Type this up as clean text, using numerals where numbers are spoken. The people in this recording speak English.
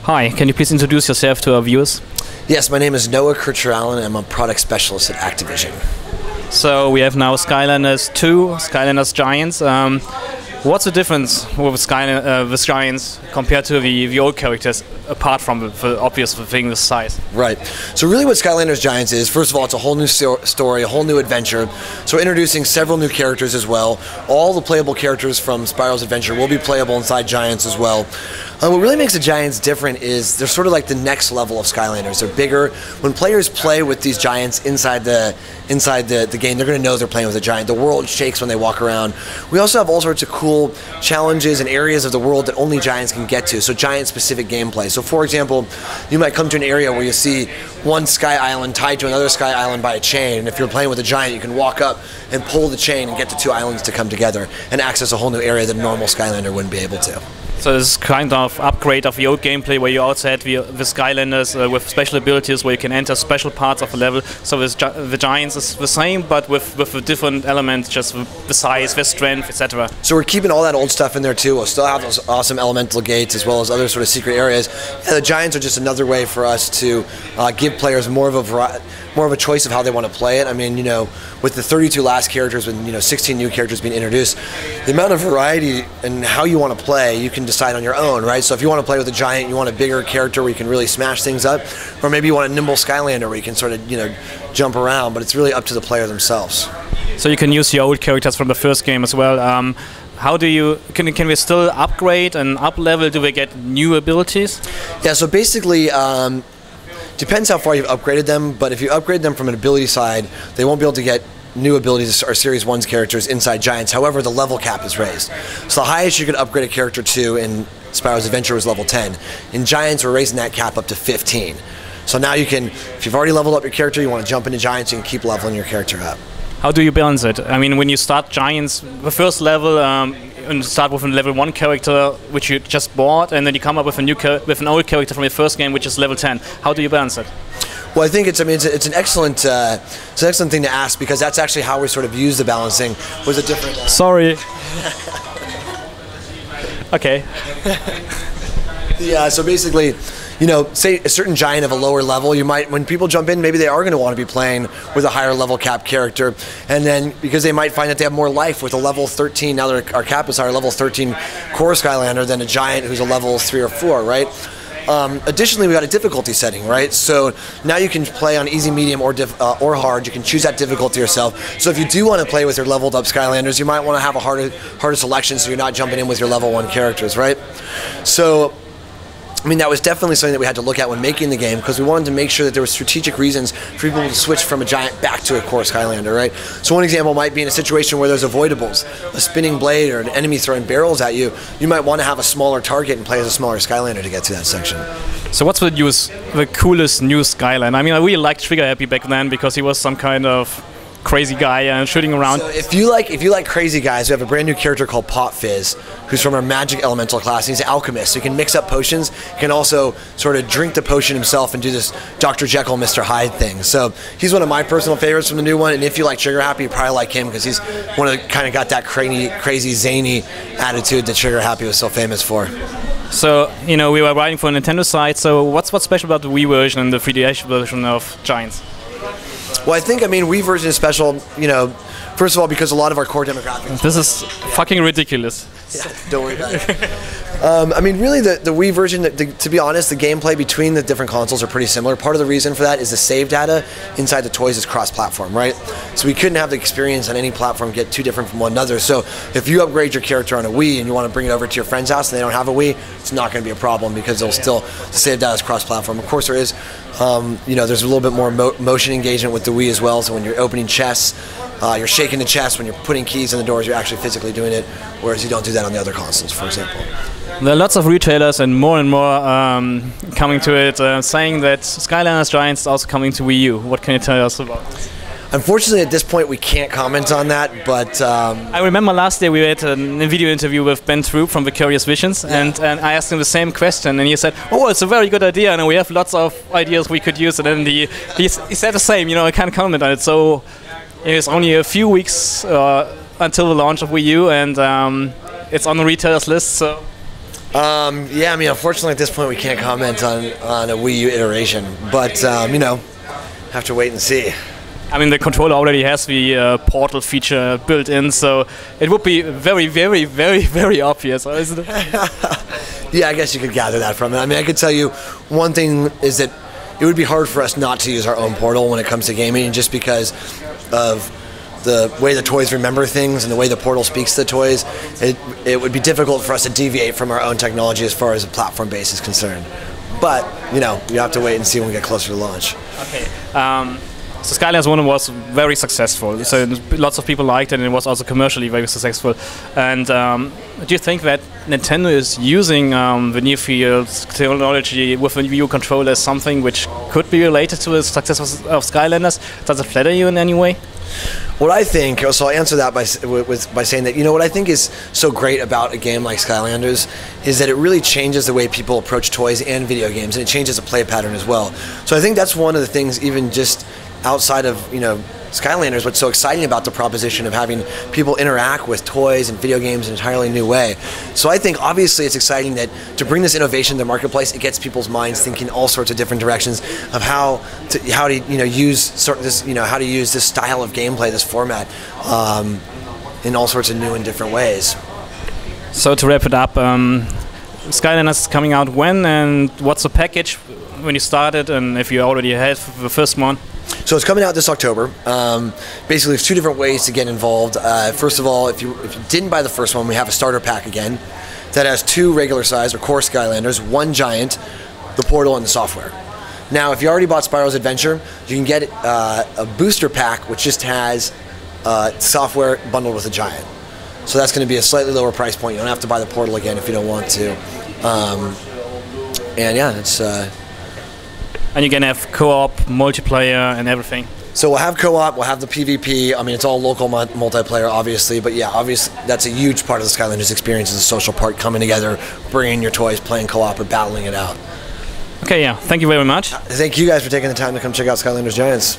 Hi, can you please introduce yourself to our viewers? Yes, my name is Noah Kircher-Allen, and I'm a product specialist at Activision. So we have now Skylanders 2, Skylanders Giants. What's the difference with Giants compared to the old characters, apart from the obvious thing, the size? Right. So really what Skylanders Giants is, first of all, it's a whole new story, a whole new adventure. So we're introducing several new characters as well. All the playable characters from Spiral's Adventure will be playable inside Giants as well. What really makes the Giants different is they're sort of like the next level of Skylanders. They're bigger. When players play with these Giants inside the game, they're going to know they're playing with a Giant. The world shakes when they walk around. We also have all sorts of cool challenges and areas of the world that only Giants can get to, so Giant-specific gameplay. So for example, you might come to an area where you see one Sky Island tied to another Sky Island by a chain, and if you're playing with a Giant, you can walk up and pull the chain and get the two islands to come together and access a whole new area that a normal Skylander wouldn't be able to. So this is kind of upgrade of the old gameplay where you also had the Skylanders with special abilities where you can enter special parts of the level. So the Giants is the same, but with a different element, just the size, the strength, etc. So we're keeping all that old stuff in there too. We'll still have those awesome elemental gates as well as other sort of secret areas. And the Giants are just another way for us to give players more of a choice of how they want to play it. I mean, you know, with the 32 last characters, with 16 new characters being introduced, the amount of variety and how you want to play, you can decide on your own, right? So if you want to play with a Giant, you want a bigger character where you can really smash things up, or maybe you want a nimble Skylander where you can sort of, jump around, but it's really up to the player themselves. So you can use your old characters from the first game as well. How do you can we still upgrade and up level? Do we get new abilities? Yeah, so basically depends how far you've upgraded them, but if you upgrade them from an ability side, they won't be able to get new abilities or Series 1's characters inside Giants. However, the level cap is raised. So the highest you could upgrade a character to in Spiral's Adventure was level 10. In Giants, we're raising that cap up to 15. So now you can, if you've already leveled up your character, you want to jump into Giants, you can keep leveling your character up. How do you balance it? I mean, when you start Giants, the first level, and start with a level 1 character which you just bought, and then you come up with an old character from your first game which is level 10. How do you balance it? Well, I think it's an excellent thing to ask, because that's actually how we sort of use the balancing. Was a different. Sorry. Okay. Yeah. So basically, say a certain Giant of a lower level, you might, when people jump in, maybe they are going to want to be playing with a higher level cap character, and then because they might find that they have more life with a level 13, now our cap is higher, level 13 core Skylander than a Giant who's a level 3 or 4, right? Additionally, we got a difficulty setting, right? So now you can play on easy, medium, or hard. You can choose that difficulty yourself. So if you do want to play with your leveled up Skylanders, you might want to have a harder selection, so you're not jumping in with your level 1 characters, right? So I mean, that was definitely something that we had to look at when making the game, because we wanted to make sure that there were strategic reasons for people to switch from a Giant back to a core Skylander, right? So one example might be in a situation where there's avoidables, a spinning blade or an enemy throwing barrels at you. You might want to have a smaller target and play as a smaller Skylander to get to that section. So what's the coolest new Skylander? I mean, I really liked Trigger Happy back then because he was some kind of crazy guy shooting around. So if you like crazy guys, we have a brand new character called Pot Fizz, who's from our Magic Elemental class. He's an alchemist, so he can mix up potions. He can also sort of drink the potion himself and do this Dr. Jekyll, Mr. Hyde thing. So he's one of my personal favorites from the new one. And if you like Trigger Happy, you probably like him because he's one of the kind of got that crazy zany attitude that Trigger Happy was so famous for. So we were writing for a Nintendo site. So what's special about the Wii version and the 3DS version of Giants? Well, I think, Wii version is special, first of all, because a lot of our core demographics... This is fucking ridiculous. Yeah, don't worry about it. Really, the Wii version, to be honest, the gameplay between the different consoles are pretty similar. Part of the reason for that is the save data inside the toys is cross-platform, right? So we couldn't have the experience on any platform get too different from one another. So if you upgrade your character on a Wii and you want to bring it over to your friend's house and they don't have a Wii, it's not going to be a problem because the save data is cross-platform. Of course, there is, there's a little bit more motion engagement with the Wii as well. So when you're opening chests, you're shaking the chest. When you're putting keys in the doors, you're actually physically doing it, whereas you don't do that on the other consoles, for example. There are lots of retailers and more coming to it, saying that Skylanders Giants is also coming to Wii U. What can you tell us about this? Unfortunately, at this point, we can't comment on that, but... I remember last year we had a video interview with Ben Troop from Vicarious Visions, yeah. and I asked him the same question, and he said, oh, it's a very good idea, and we have lots of ideas we could use, and then he said the same, I can't comment on it, so it's only a few weeks until the launch of Wii U, and it's on the retailers list, so... Yeah, I mean, unfortunately at this point we can't comment on a Wii U iteration, but you know, have to wait and see. I mean, the controller already has the portal feature built in, so it would be very, very, very, very obvious, isn't it? Yeah, I guess you could gather that from it. I mean, I could tell you one thing is that it would be hard for us not to use our own portal when it comes to gaming, just because of the way the toys remember things and the way the portal speaks to the toys. It would be difficult for us to deviate from our own technology as far as the platform base is concerned. But, you know, you have to wait and see when we get closer to launch. Okay. So Skylanders 1 was very successful, so lots of people liked it, and it was also commercially very successful. And do you think that Nintendo is using the near field technology with the Wii U controller as something which could be related to the success of Skylanders? Does it flatter you in any way? What I think, so I'll answer that by saying that, you know, what I think is so great about a game like Skylanders is that it really changes the way people approach toys and video games, and it changes the play pattern as well. So I think that's one of the things, even just outside of, you know, Skylanders, what's so exciting about the proposition of having people interact with toys and video games in an entirely new way. So I think obviously it's exciting that to bring this innovation to the marketplace, it gets people's minds thinking all sorts of different directions of how to you know, use this, you know, how to use this style of gameplay, this format, in all sorts of new and different ways. So to wrap it up, Skylanders is coming out when, and what's the package when you started, and if you already had the first one? So it's coming out this October. Basically, there's two different ways to get involved. First of all, if you didn't buy the first one, we have a starter pack again that has 2 regular size or core Skylanders, 1 giant, the portal, and the software. Now, if you already bought Spyro's Adventure, you can get a booster pack which just has software bundled with a giant. So that's going to be a slightly lower price point. You don't have to buy the portal again if you don't want to. And yeah, it's. And you can have co-op, multiplayer, and everything. So we'll have co-op, we'll have the PvP. I mean, it's all local multiplayer, obviously. But yeah, obviously, that's a huge part of the Skylanders experience, is the social part, coming together, bringing your toys, playing co-op, or battling it out. Okay, yeah. Thank you very much. Thank you guys for taking the time to come check out Skylanders Giants.